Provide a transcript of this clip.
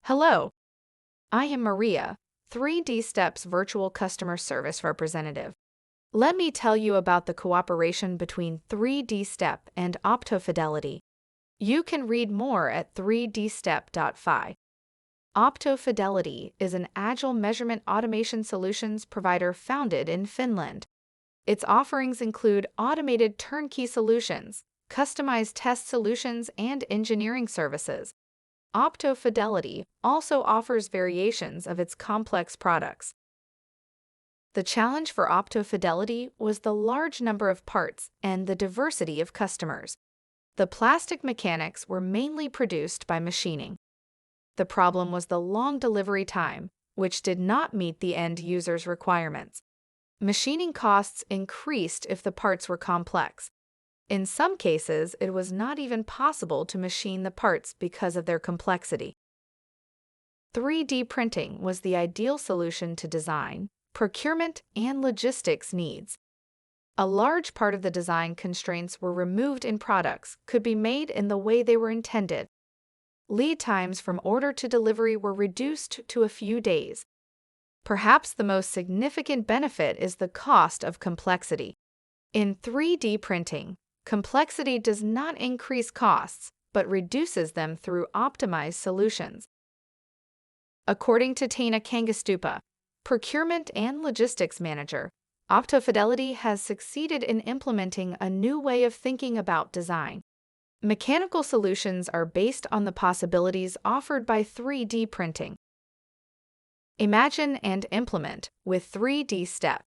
Hello, I am Maria, 3D Steps Virtual Customer Service Representative. Let me tell you about the cooperation between 3D Step and Optofidelity. You can read more at 3dstep.fi. Optofidelity is an agile measurement automation solutions provider founded in Finland. Its offerings include automated turnkey solutions, customized test solutions, and engineering services. Optofidelity also offers variations of its complex products. The challenge for Optofidelity was the large number of parts and the diversity of customers. The plastic mechanics were mainly produced by machining. The problem was the long delivery time, which did not meet the end user's requirements. Machining costs increased if the parts were complex. In some cases, it was not even possible to machine the parts because of their complexity. 3D printing was the ideal solution to design, procurement, and logistics needs. A large part of the design constraints were removed in products could be made in the way they were intended. Lead times from order to delivery were reduced to a few days. Perhaps the most significant benefit is the cost of complexity. In 3D printing, complexity does not increase costs, but reduces them through optimized solutions. According to Taina Kangastupa, Procurement and Logistics Manager, Optofidelity has succeeded in implementing a new way of thinking about design. Mechanical solutions are based on the possibilities offered by 3D printing. Imagine and implement with 3D Step.